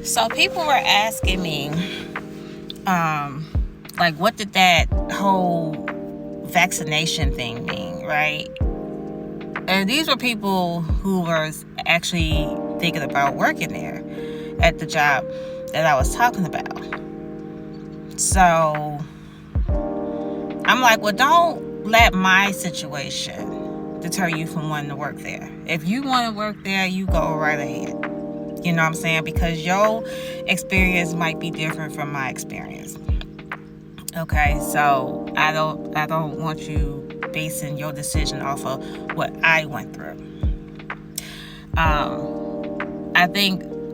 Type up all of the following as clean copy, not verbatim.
So people were asking me, like, what did that whole vaccination thing mean, right? And these were people who were actually thinking about working there at the job that I was talking about. So I'm like, well, don't let my situation deter you from wanting to work there. If you want to work there, you go right ahead. You know what I'm saying? Because your experience might be different from my experience. Okay, so I don't want you basing your decision off of what I went through.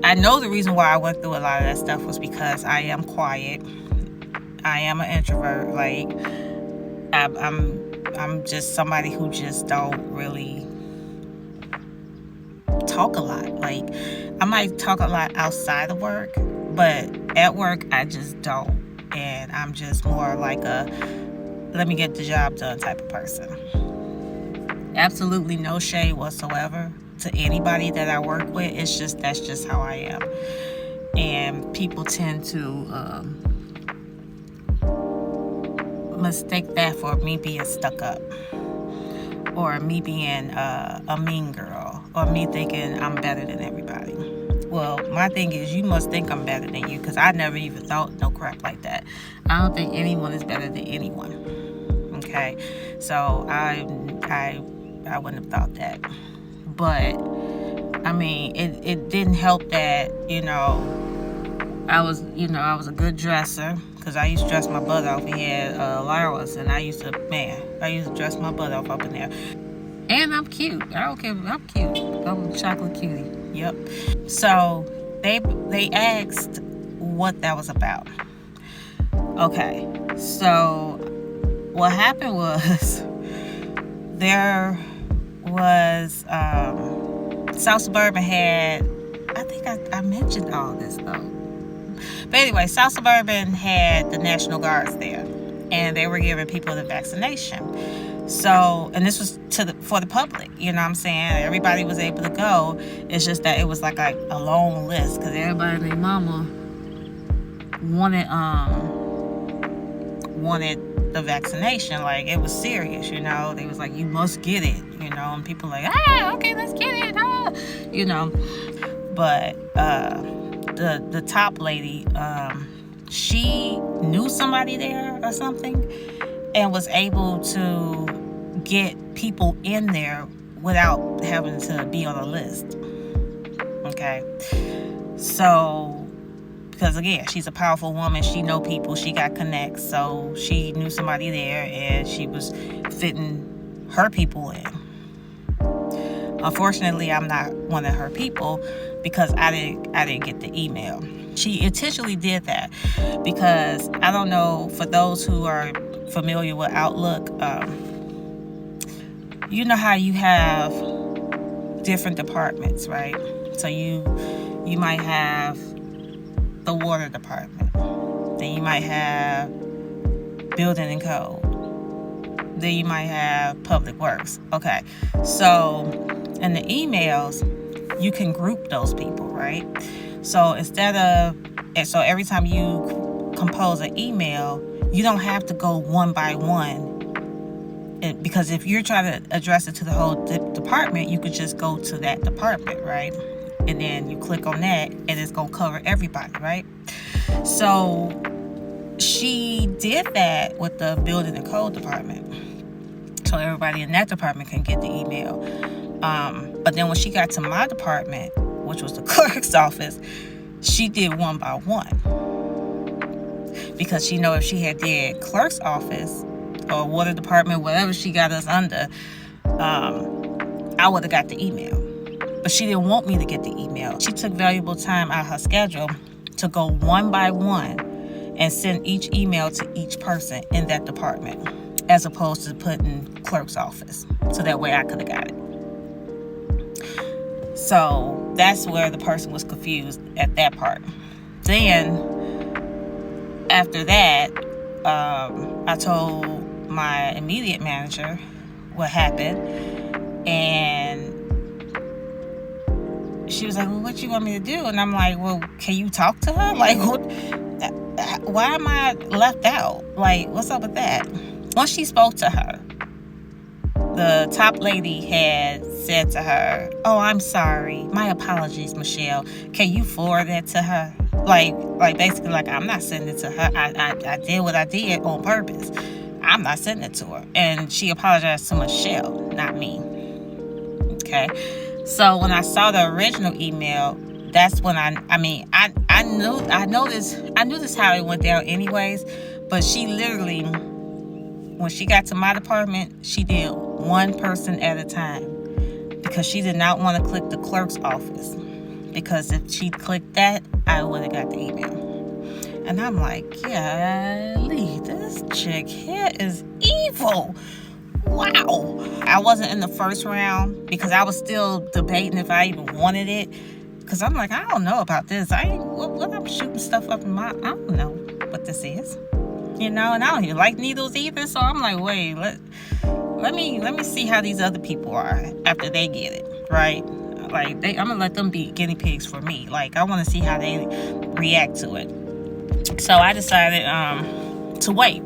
I know the reason why I went through a lot of that stuff was because I am quiet. I am an introvert. Like I'm just somebody who just don't really talk a lot. Like I might talk a lot outside of work, but at work I just don't. And I'm just more like a let me get the job done type of person. Absolutely no shade whatsoever to anybody that I work with. It's just that's just how I am. And people tend to mistake that for me being stuck up, or me being a mean girl, or me thinking I'm better than everybody. Well, my thing is, you must think I'm better than you, because I never even thought no crap like that. I don't think anyone is better than anyone. Okay, so I wouldn't have thought that. But I mean, it didn't help that I was a good dresser, because I used to dress my butt off. We had allowance, and I used to dress my butt off up in there. And I'm cute. I don't care. I'm cute. I'm a chocolate cutie. Yep. So they asked what that was about. Okay. So what happened was there was South Suburban had, I think I mentioned all this though. But anyway, South Suburban had the National Guards there, and they were giving people the vaccination. So, and this was for the public, you know what I'm saying? Everybody was able to go. It's just that it was like a long list, because everybody and their mama wanted the vaccination. Like, it was serious, They was like, you must get it, and people like, okay, let's get it, But the top lady, she knew somebody there or something, and was able to get people in there without having to be on a list. Okay, so because again, she's a powerful woman, she know people, she got connects, so she knew somebody there, and she was fitting her people in. Unfortunately, I'm not one of her people, because I didn't get the email. She intentionally did that because, I don't know, for those who are familiar with Outlook, you know how you have different departments, right? So you might have the water department, then you might have building and code, then you might have public works. Okay, so in the emails, you can group those people, right? So so every time you compose an email, you don't have to go one by one. Because if you're trying to address it to the whole department, you could just go to that department, right? And then you click on that, and it's going to cover everybody, right? So she did that with the building and code department. So everybody in that department can get the email. But then when she got to my department, which was the clerk's office, she did one by one. Because she know if she had did clerk's office or water department, whatever she got us under, I would have got the email. But she didn't want me to get the email. She took valuable time out of her schedule to go one by one and send each email to each person in that department, as opposed to putting clerk's office. So that way I could have got it. So that's where the person was confused at that part. Then after that, I told my immediate manager what happened, and she was like, well, what you want me to do? And I'm like, well, can you talk to her? Like, what? Why am I left out? Like, what's up with that? Once she spoke to her, the top lady had said to her, oh, I'm sorry. My apologies, Michelle. Can you forward that to her? Like basically, like, I'm not sending it to her. I did what I did on purpose. I'm not sending it to her. And she apologized to Michelle, not me. Okay. So when I saw the original email, that's when I knew this how it went down anyways. But she literally, when she got to my department, she did one person at a time, because she did not want to click the clerk's office, because if she clicked that, I would have got the email. And I'm like, golly, this chick here is evil. Wow. I wasn't in the first round because I was still debating if I even wanted it, because I'm like, I don't know about this. What I'm shooting stuff up in I don't know what this is, and I don't even like needles either. So I'm like, wait, let me see how these other people are after they get it, right? Like, I'm gonna let them be guinea pigs for me. Like, I want to see how they react to it. So I decided to wait.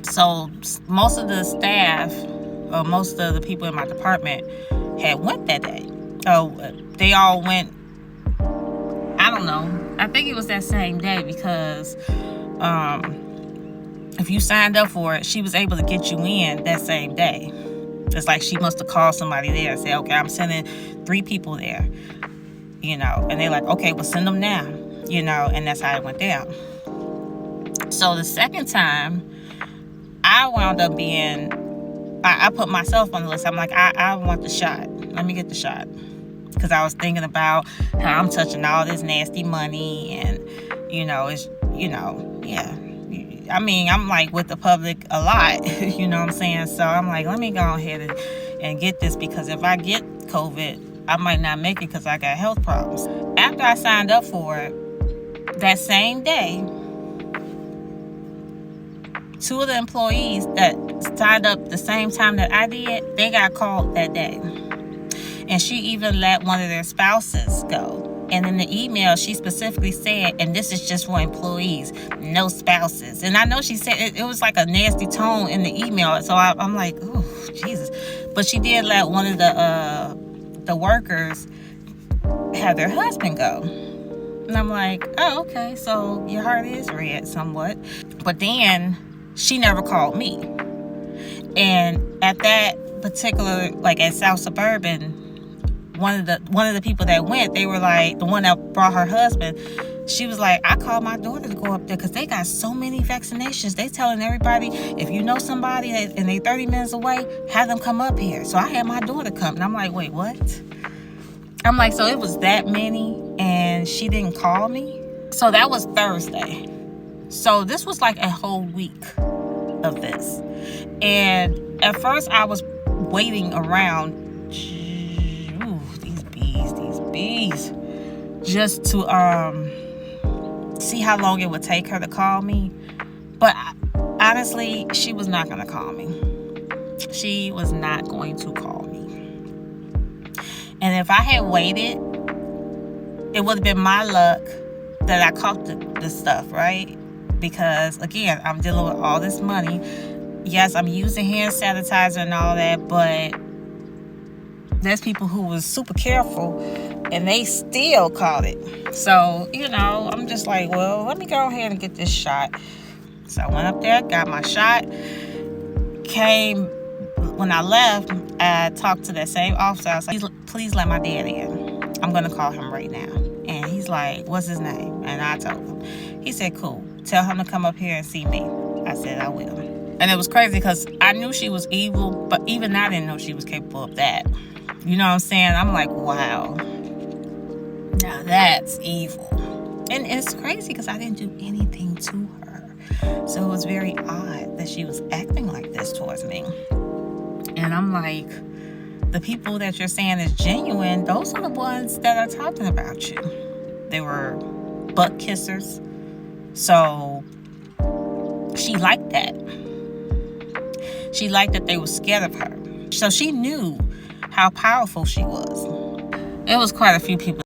So most of the staff, or most of the people in my department, had went that day. They all went, I don't know, I think it was that same day, because if you signed up for it, she was able to get you in that same day. It's like she must have called somebody there and said, okay, I'm sending 3 people there, and they're like, okay, well, send them now, and that's how it went down. So the second time, I wound up being, I put myself on the list. I'm like, I want the shot. Let me get the shot. Because I was thinking about how I'm touching all this nasty money, and, it's, yeah. I mean, I'm like with the public a lot, you know what I'm saying? So I'm like, let me go ahead and get this, because if I get COVID, I might not make it because I got health problems. After I signed up for it, that same day, 2 of the employees that signed up the same time that I did, they got called that day. And she even let one of their spouses go. And in the email, she specifically said, and this is just for employees, no spouses. And I know she said it was like a nasty tone in the email. So I'm like, oh, Jesus. But she did let one of the workers have their husband go. And I'm like, oh, okay. So your heart is red somewhat. But then she never called me. And at that particular, like at South Suburban, one of the people that went, they were like, the one that brought her husband, she was like, I called my daughter to go up there because they got so many vaccinations. They telling everybody, if you know somebody and they 30 minutes away, have them come up here. So I had my daughter come. And I'm like, wait, what? I'm like, so it was that many and she didn't call me? So that was Thursday. So this was like a whole week of this. And at first I was waiting around, these bees, just to see how long it would take her to call me. But honestly, she was not going to call me. She was not going to call me. And if I had waited, it would have been my luck that I caught the stuff, right? Because again, I'm dealing with all this money. Yes, I'm using hand sanitizer and all that, but there's people who was super careful and they still caught it. So, I'm just like, well, let me go ahead and get this shot. So I went up there, got my shot, came. When I left, I talked to that same officer. I was like, please let my dad in. I'm going to call him right now. And he's like, what's his name? And I told him. He said, cool. Tell him to come up here and see me. I said, I will. And it was crazy because I knew she was evil, but even I didn't know she was capable of that. You know what I'm saying? I'm like, wow. Now that's evil. And it's crazy because I didn't do anything to her. So it was very odd that she was acting like this towards me. And I'm like, the people that you're saying is genuine, those are the ones that are talking about you. They were butt kissers. So she liked that. She liked that they were scared of her. So she knew how powerful she was. it was quite a few people